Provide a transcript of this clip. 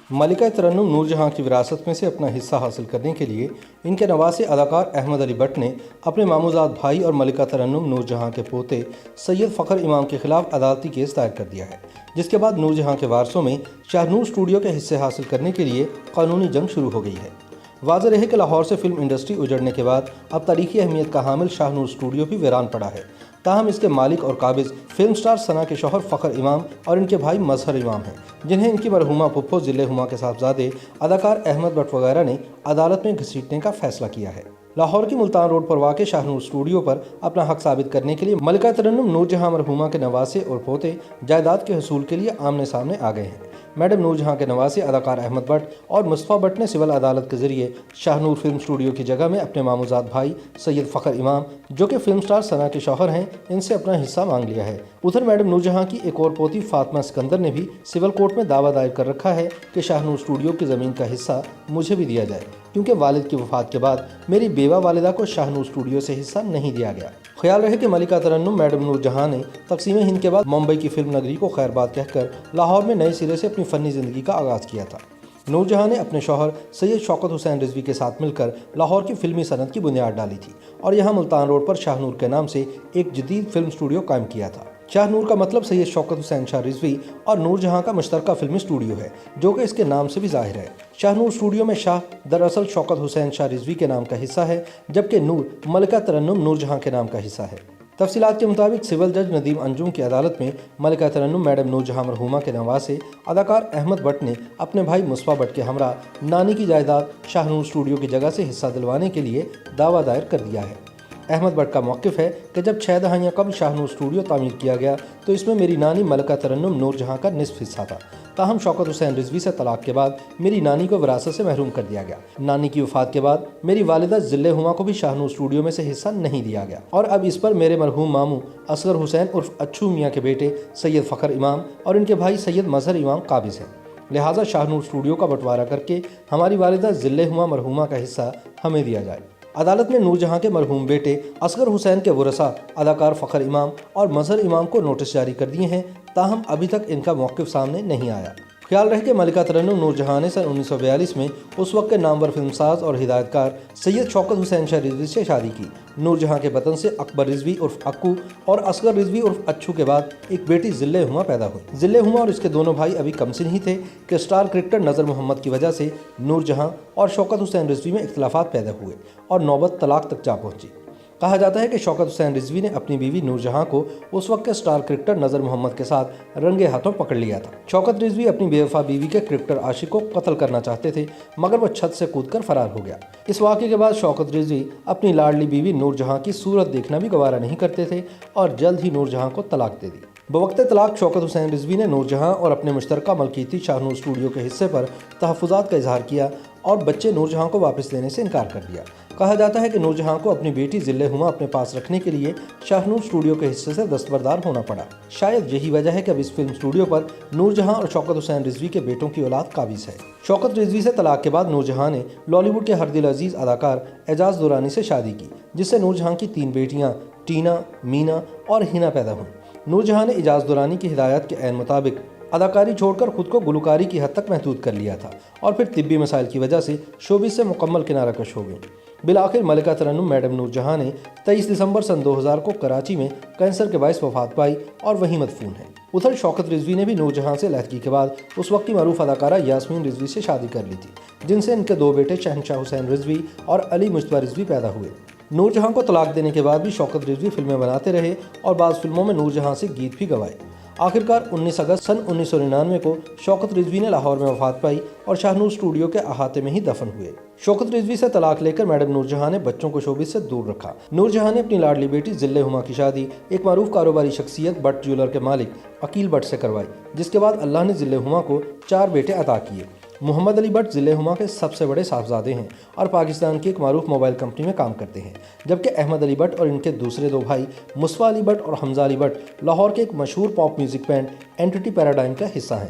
ملکہ ترنم نور جہاں کی وراثت میں سے اپنا حصہ حاصل کرنے کے لیے ان کے نواسے اداکار احمد علی بٹ نے اپنے ماموزاد بھائی اور ملکہ ترنم نور جہاں کے پوتے سید فخر امام کے خلاف عدالتی کیس دائر کر دیا ہے، جس کے بعد نور جہاں کے وارثوں میں شاہ نور اسٹوڈیو کے حصے حاصل کرنے کے لیے قانونی جنگ شروع ہو گئی ہے۔ واضح رہے کہ لاہور سے فلم انڈسٹری اجڑنے کے بعد اب تاریخی اہمیت کا حامل شاہ نور اسٹوڈیو بھی ویران پڑا ہے، تاہم اس کے مالک اور قابض فلم سٹار ثنا کے شوہر فخر امام اور ان کے بھائی مظہر امام ہیں، جنہیں ان کی مرحومہ پھپھو ذل ہما کے صاحبزادے اداکار احمد بٹ وغیرہ نے عدالت میں گھسیٹنے کا فیصلہ کیا ہے۔ لاہور کی ملتان روڈ پر واقع شاہ نور اسٹوڈیو پر اپنا حق ثابت کرنے کے لیے ملکہ ترنم نور جہاں مرحومہ کے نواسے اور پوتے جائیداد کے حصول کے لیے آمنے سامنے آ گئے ہیں۔ میڈم نور جہاں کے نواسے اداکار احمد بٹ اور مصطفیٰ بٹ نے سول عدالت کے ذریعے شاہ نور فلم اسٹوڈیو کی جگہ میں اپنے ماموزاد بھائی سید فخر امام، جو کہ فلم سٹار ثنا کے شوہر ہیں، ان سے اپنا حصہ مانگ لیا ہے۔ ادھر میڈم نور جہاں کی ایک اور پوتی فاطمہ سکندر نے بھی سول کورٹ میں دعویٰ دائر کر رکھا ہے کہ شاہ نور اسٹوڈیو کی زمین کا حصہ مجھے بھی دیا جائے، کیونکہ والد کی وفات کے بعد میری بیوہ والدہ کو شاہ نور اسٹوڈیو سے حصہ نہیں دیا گیا۔ خیال رہے کہ ملکہ ترنم میڈم نور جہاں نے تقسیم ہند کے بعد ممبئی کی فلم نگری کو خیر بات کہہ کر لاہور میں نئے سرے سے اپنی فنی زندگی کا آغاز کیا تھا۔ نور جہاں نے اپنے شوہر سید شوکت حسین رضوی کے ساتھ مل کر لاہور کی فلمی صنعت کی بنیاد ڈالی تھی اور یہاں ملتان روڈ پر شاہ نور کے نام سے ایک جدید فلم اسٹوڈیو قائم کیا تھا۔ شاہ نور کا مطلب سید شوکت حسین شاہ رضوی اور نور جہاں کا مشترکہ فلمی اسٹوڈیو ہے، جو کہ اس کے نام سے بھی ظاہر ہے۔ شاہ نور اسٹوڈیو میں شاہ دراصل شوکت حسین شاہ رضوی کے نام کا حصہ ہے، جبکہ نور ملکہ ترنم نور جہاں کے نام کا حصہ ہے۔ تفصیلات کے مطابق سول جج ندیم انجم کی عدالت میں ملکہ ترنم میڈم نور جہاں مرحومہ کے نواسے اداکار احمد بٹ نے اپنے بھائی مصطفیٰ بٹ کے ہمراہ نانی کی جائیداد شاہ نور اسٹوڈیو کی جگہ سے حصہ دلوانے کے لیے دعویٰ دائر کر دیا ہے۔ احمد بٹ کا موقف ہے کہ جب 6 دہائیاں قبل شاہ نور اسٹوڈیو تعمیر کیا گیا تو اس میں میری نانی ملکہ ترنم نور جہاں کا نصف حصہ تھا، تاہم شوکت حسین رضوی سے طلاق کے بعد میری نانی کو وراثت سے محروم کر دیا گیا۔ نانی کی وفات کے بعد میری والدہ ذل ہما کو بھی شاہ نور اسٹوڈیو میں سے حصہ نہیں دیا گیا، اور اب اس پر میرے مرحوم ماموں اصغر حسین عرف اچھو میاں کے بیٹے سید فخر امام اور ان کے بھائی سید مظہر امام قابض ہیں، لہٰذا شاہ نور اسٹوڈیو کا بٹوارہ کر کے ہماری والدہ ذل ہما مرحومہ کا حصہ ہمیں دیا جائے۔ عدالت میں نور جہاں کے مرحوم بیٹے اصغر حسین کے ورثاء اداکار فخر امام اور مظہر امام کو نوٹس جاری کر دیے ہیں، تاہم ابھی تک ان کا موقف سامنے نہیں آیا۔ خیال رہے کہ ملکہ ترنم نور جہاں نے سن 1942 میں اس وقت کے نامور فلم ساز اور ہدایت کار سید شوکت حسین شاہ رضوی سے شادی کی۔ نور جہاں کے وطن سے اکبر رضوی عرف اکو اور اصغر رضوی عرف اچھو کے بعد ایک بیٹی ذل ہما پیدا ہوئی۔ ذل ہما اور اس کے دونوں بھائی ابھی کم سن ہی تھے کہ سٹار کرکٹر نذر محمد کی وجہ سے نور جہاں اور شوکت حسین رضوی میں اختلافات پیدا ہوئے اور نوبت طلاق تک جا پہنچی۔ کہا جاتا ہے کہ شوکت حسین رضوی نے اپنی بیوی نور جہاں کو اس وقت کے سٹار کرکٹر نذر محمد کے ساتھ رنگے ہاتھوں پکڑ لیا تھا۔ شوکت رضوی اپنی بے وفا بیوی کے کرکٹر عاشق کو قتل کرنا چاہتے تھے، مگر وہ چھت سے کود کر فرار ہو گیا۔ اس واقعے کے بعد شوکت رضوی اپنی لاڈلی بیوی نور جہاں کی صورت دیکھنا بھی گوارا نہیں کرتے تھے اور جلد ہی نور جہاں کو طلاق دے دی۔ بوقت طلاق شوکت حسین رضوی نے نور جہاں اور اپنے مشترکہ ملکیتی شاہ نور اسٹوڈیو کے حصے پر تحفظات کا اظہار کیا اور بچے نور جہاں کو واپس لینے سے انکار کر دیا۔ کہا جاتا ہے کہ نور جہاں کو اپنی بیٹی ذل ہما اپنے پاس رکھنے کے لیے شاہ نور اسٹوڈیو کے حصے سے دستبردار ہونا پڑا۔ شاید یہی وجہ ہے کہ اب اس فلم اسٹوڈیو پر نور جہاں اور شوکت حسین رضوی کے بیٹوں کی اولاد قابض ہے۔ شوکت رضوی سے طلاق کے بعد نور جہاں نے لالی ووڈ کے ہر دل عزیز اداکار اعجاز درانی سے شادی کی، جس سے نور جہاں کی 3 بیٹیاں ٹینا، مینا اور ہنا پیدا ہوئیں۔ نور جہاں نے اعجاز درانی کی ہدایت کے عین مطابق اداکاری چھوڑ کر خود کو گلوکاری کی حد تک محدود کر لیا تھا اور پھر طبی مسائل کی وجہ سے شوبز سے مکمل کنارہ کش ہو گئیں۔ بالآخر ملکہ ترنم میڈم نور جہاں نے 23 دسمبر سن 2000 کو کراچی میں کینسر کے باعث وفات پائی اور وہیں مدفون ہے۔ ادھر شوکت رضوی نے بھی نور جہاں سے علیحدگی کے بعد اس وقت کی معروف اداکارہ یاسمین رضوی سے شادی کر لی تھی، جن سے ان کے 2 بیٹے شہنشاہ حسین رضوی اور علی مجتبیٰ رضوی پیدا ہوئے۔ نور جہاں کو طلاق دینے کے بعد بھی شوکت رضوی فلمیں بناتے رہے اور بعض فلموں میں نور جہاں سے گیت بھی گوائے۔ آخرکار 19 اگست سن 1999 کو شوکت رضوی نے لاہور میں وفات پائی اور شاہ نور اسٹوڈیو کے احاطے میں ہی دفن ہوئے۔ شوکت رضوی سے طلاق لے کر میڈم نور جہاں نے بچوں کو شوبز سے دور رکھا۔ نور جہاں نے اپنی لاڈلی بیٹی ذل ہما کی شادی ایک معروف کاروباری شخصیت بٹ جیولر کے مالک عقیل بٹ سے کروائی، جس کے بعد اللہ نے ذل ہما کو 4 بیٹے عطا کیے۔ محمد علی بٹ ذل ہما کے سب سے بڑے صاحبزادے ہیں اور پاکستان کی ایک معروف موبائل کمپنی میں کام کرتے ہیں، جبکہ احمد علی بٹ اور ان کے دوسرے 2 بھائی مصطفیٰ علی بٹ اور حمزہ علی بٹ لاہور کے ایک مشہور pop music band anti paradigm کا حصہ ہیں۔